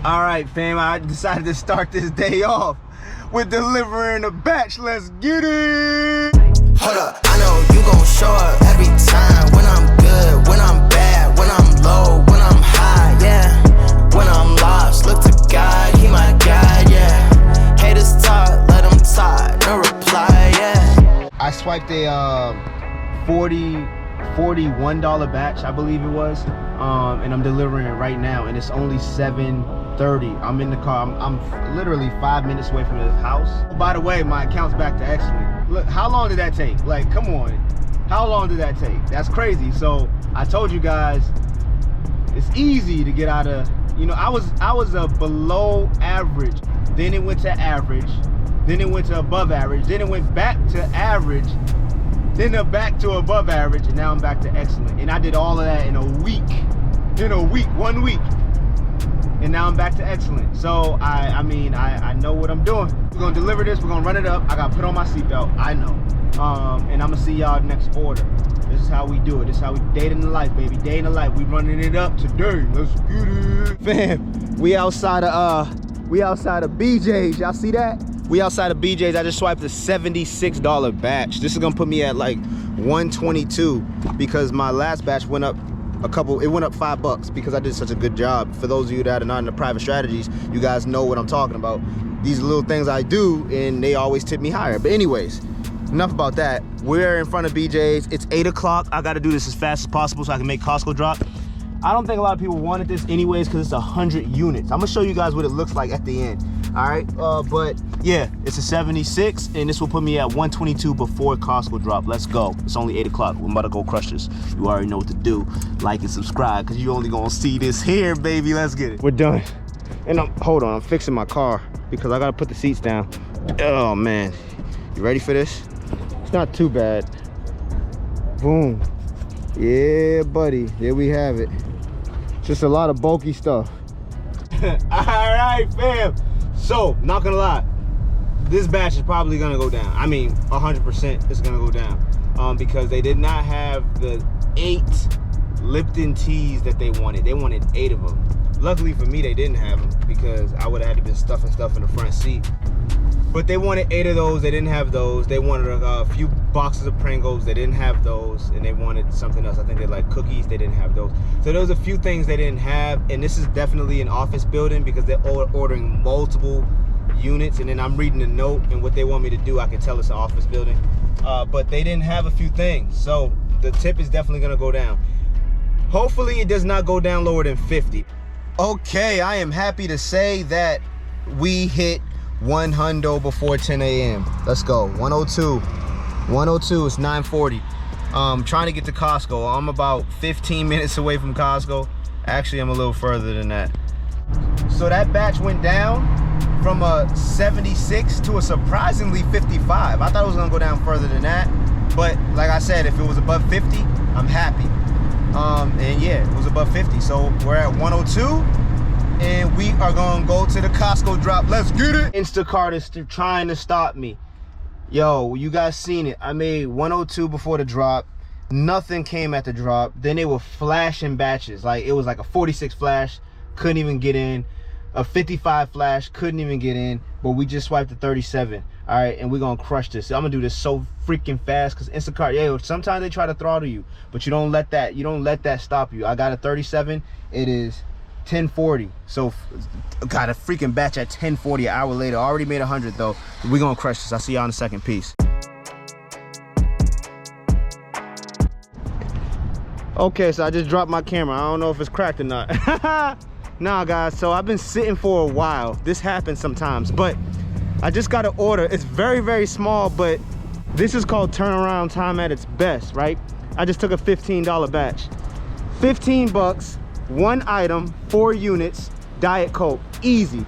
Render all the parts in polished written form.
All right, fam, I decided to start this day off with delivering a batch. Let's get it. Hold up, I know you gon' show up every time. When I'm good, when I'm bad, when I'm low, when I'm high, yeah. When I'm lost, look to God, he my guide, yeah. Haters talk, let them talk, no reply, yeah. I swiped a $41 batch, I believe it was, and I'm delivering it right now, and it's only 7:30. I'm in the car. I'm literally 5 minutes away from the house. Oh, by the way, my account's back to excellent. Look, how long did that take? Like, come on. How long did that take? That's crazy. So I told you guys, it's easy to get out of, you know, I was a below average. Then it went to average. Then it went to above average. Then it went back to average. Then back to above average, and now I'm back to excellent. And I did all of that in a week. 1 week. And now I'm back to excellent. So I mean I know what I'm doing. We're gonna deliver this, we're gonna run it up. I gotta put on my seatbelt, I know. And I'm gonna see y'all next order. This is how we do it. This is how we date in the life, baby. Day in the life. We running it up today. Let's get it. Fam, we outside of BJ's. Y'all see that? We outside of BJ's. I just swiped a $76 batch. This is gonna put me at like 122 because my last batch went up it went up $5 because I did such a good job. For those of you that are not in the private strategies, you guys know what I'm talking about. These little things I do and they always tip me higher. But anyways, enough about that. We're in front of BJ's. It's 8 o'clock. I gotta do this as fast as possible so I can make Costco drop. I don't think a lot of people wanted this anyways because it's 100 units. I'm gonna show you guys what it looks like at the end. All right, but yeah, it's a 76 and this will put me at 122 before Costco drop. Let's go. It's only 8 o'clock. We're about to go crush this. You already know what to do. Like and subscribe because you only gonna see this here, baby. Let's get it. We're done. And hold on, I'm fixing my car because I gotta put the seats down. Oh man, you ready for this? It's not too bad. Boom. Yeah, buddy, there we have it. Just a lot of bulky stuff. All right, fam. So, not gonna lie, this batch is probably gonna go down. I mean, 100% it's gonna go down because they did not have the 8 Lipton teas that they wanted. They wanted 8 of them. Luckily for me, they didn't have them because I would have had to been stuffing stuff in the front seat. But they wanted 8 of those. They didn't have those. They wanted a few boxes of Pringles. They didn't have those. And they wanted something else. I think they like cookies. They didn't have those. So there was a few things they didn't have. And this is definitely an office building because they're ordering multiple units. And then I'm reading the note and what they want me to do. I can tell it's an office building. But they didn't have a few things. So the tip is definitely going to go down. Hopefully it does not go down lower than 50. Okay, I am happy to say that we hit 100 before 10 a.m. Let's go. 102. 102. It's 9:40. Trying to get to Costco. I'm about 15 minutes away from Costco. Actually, I'm a little further than that. So that batch went down from a 76 to a surprisingly 55. I thought it was gonna go down further than that, but like I said, if it was above 50, I'm happy. And yeah, it was above 50. So we're at 102. And we are gonna go to the Costco drop. Let's get it. Instacart is trying to stop me. Yo, you guys seen it. I made 102 before the drop. Nothing came at the drop. Then they were flashing batches. Like it was like a 46 flash, couldn't even get in. A 55 flash, couldn't even get in. But we just swiped a 37. All right, and we're gonna crush this. I'm gonna do this so freaking fast because Instacart, yeah, sometimes they try to throttle you, but you don't let that stop you. I got a 37. It is 10:40, so got a freaking batch at 10:40 an hour later. Already made 100 though. We're gonna crush this. I'll see y'all in the second piece. Okay, so I just dropped my camera. I don't know if it's cracked or not. Nah guys, so I've been sitting for a while. This happens sometimes, but I just got an order. It's very, very small, but this is called turnaround time at its best, right? I just took a $15 batch. 15 bucks. 1 item, 4 units, Diet Coke, easy.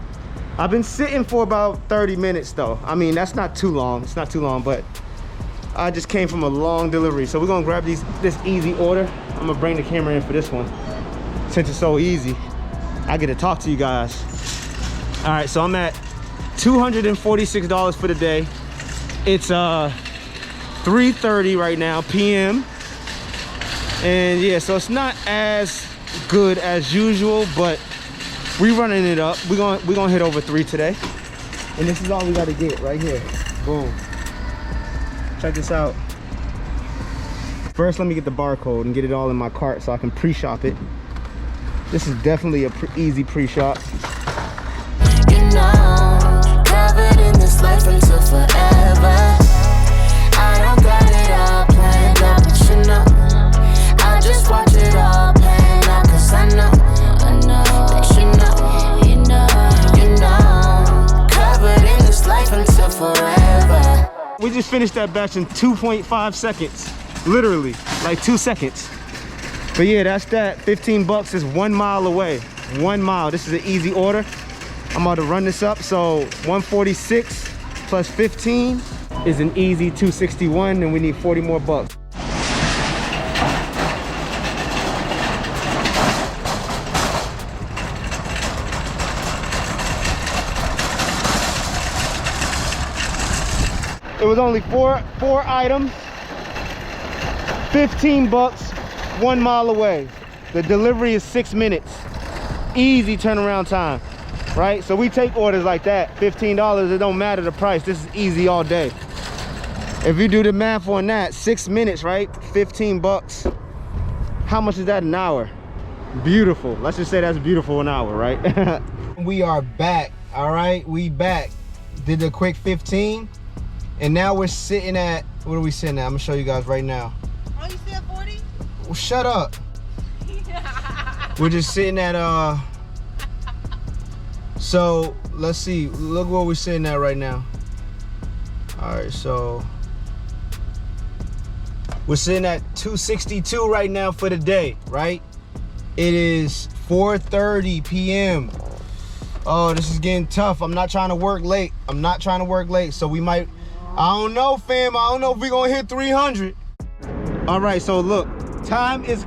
I've been sitting for about 30 minutes though. I mean, that's not too long. It's not too long, but I just came from a long delivery. So we're gonna grab this easy order. I'm gonna bring the camera in for this one. Since it's so easy, I get to talk to you guys. All right, so I'm at $246 for the day. It's 3:30 right now, PM. And yeah, so it's not as good as usual, but We running it up. We're gonna hit over 3 today. And this is all we gotta get right here. Boom. Check this out. First, let me get the barcode and get it all in my cart so I can pre-shop it. This is definitely a easy pre-shop. You know, covered in this life until forever. I don't got it all planned out, but you know, I just watch it all pan out, cause I know that you know, covered in this life until forever. We just finished that batch in 2.5 seconds. Literally, like 2 seconds. But yeah, that's that. 15 bucks is 1 mile away. 1 mile. This is an easy order. I'm about to run this up. So 146 plus 15 is an easy 261, and we need 40 more bucks. It was only four items, 15 bucks, 1 mile away. The delivery is 6 minutes. Easy turnaround time, right? So we take orders like that, $15, it don't matter the price. This is easy all day. If you do the math on that, 6 minutes, right? 15 bucks. How much is that an hour? Beautiful. Let's just say that's beautiful an hour, right? We are back, all right? We back. Did a quick 15. And now we're sitting at, what are we sitting at? I'm gonna show you guys right now. Oh, you said 40? Well, shut up. We're just sitting at, so let's see, look where we're sitting at right now. All right, so we're sitting at 262 right now for the day, right? It is 4:30 p.m. Oh, this is getting tough. I'm not trying to work late. I'm not trying to work late, so we might, I don't know, fam. I don't know if we're gonna hit 300. All right, so look, time is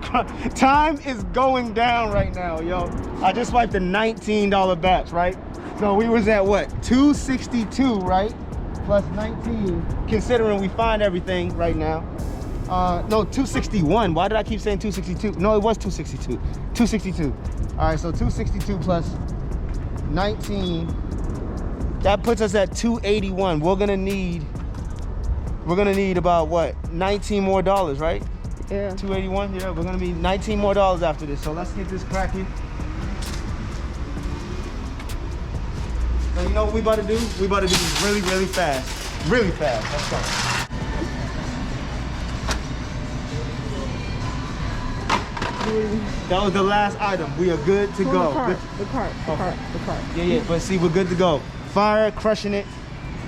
going down right now, yo. I just swiped a $19 batch, right? So we was at what, 262, right? Plus 19, considering we find everything right now. No, 261. Why did I keep saying 262? No, it was 262. 262. All right, so 262 plus 19. That puts us at 281. We're gonna need about what, 19 more dollars, right? Yeah. 281. Yeah, we're gonna need 19 more dollars after this. So let's get this cracking. So you know what we about to do? We about to do this really, really fast. Really fast. Let's go. That was the last item. We are good to go. The cart. Yeah, yeah, but see, we're good to go. Fire, crushing it.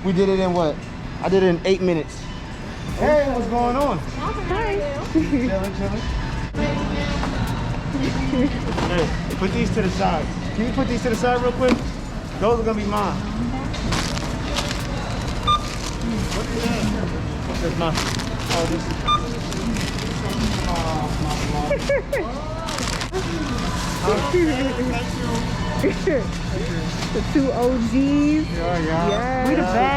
We did it in what? I did it in 8 minutes. Hey, what's going on? Hi. Chilling. Hey, put these to the side. Can you put these to the side real quick? Those are gonna be mine. What is that? That's mine. Oh, this is... The two OGs. Yeah. We the best.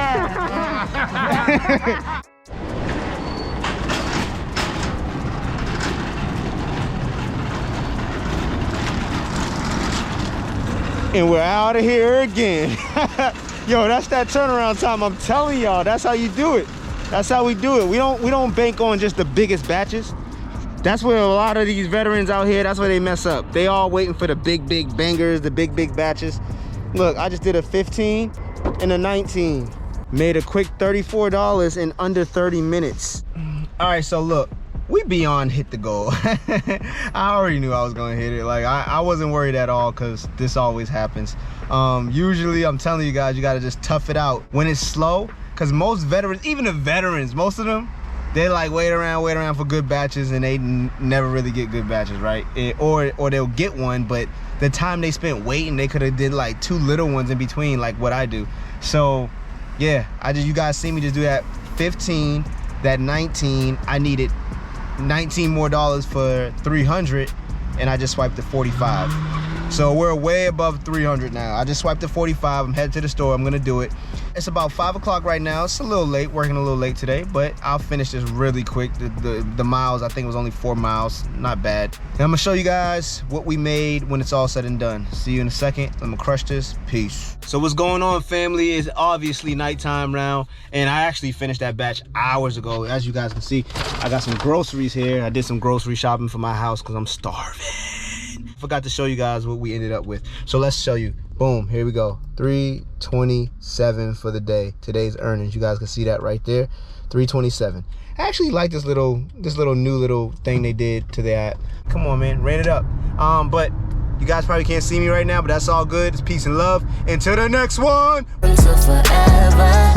And we're out of here again. Yo, that's that turnaround time. I'm telling y'all, that's how you do it. That's how we do it. We don't bank on just the biggest batches. That's where a lot of these veterans out here, that's where they mess up. They all waiting for the big bangers, the big batches. Look, I just did a 15 and a 19. Made a quick $34 in under 30 minutes. All right, so look, we beyond hit the goal. I already knew I was gonna hit it. Like, I wasn't worried at all, because this always happens. Usually, I'm telling you guys, you gotta just tough it out when it's slow, because most veterans, even the veterans, most of them, they like wait around for good batches, and they never really get good batches, right? Or they'll get one, but the time they spent waiting, they could have did like 2 little ones in between, like what I do. So yeah, you guys see me just do that 15, that 19. I needed 19 more dollars for 300, and I just swiped the 45. So we're way above 300 now. I just swiped at 45. I'm headed to the store. I'm gonna do it. It's about 5 o'clock right now. It's a little late, working a little late today, but I'll finish this really quick. The miles, I think it was only 4 miles, not bad. And I'm gonna show you guys what we made when it's all said and done. See you in a second. I'm gonna crush this. Peace. So what's going on, family? It's obviously nighttime now, and I actually finished that batch hours ago. As you guys can see, I got some groceries here. I did some grocery shopping for my house because I'm starving. Forgot to show you guys what we ended up with. So let's show you. Boom, here we go. 327 for the day. Today's earnings. You guys can see that right there. 327. I actually like this little new little thing they did to the app. Come on, man, ran it up. But you guys probably can't see me right now, but that's all good. It's peace and love. Until the next one. Until forever.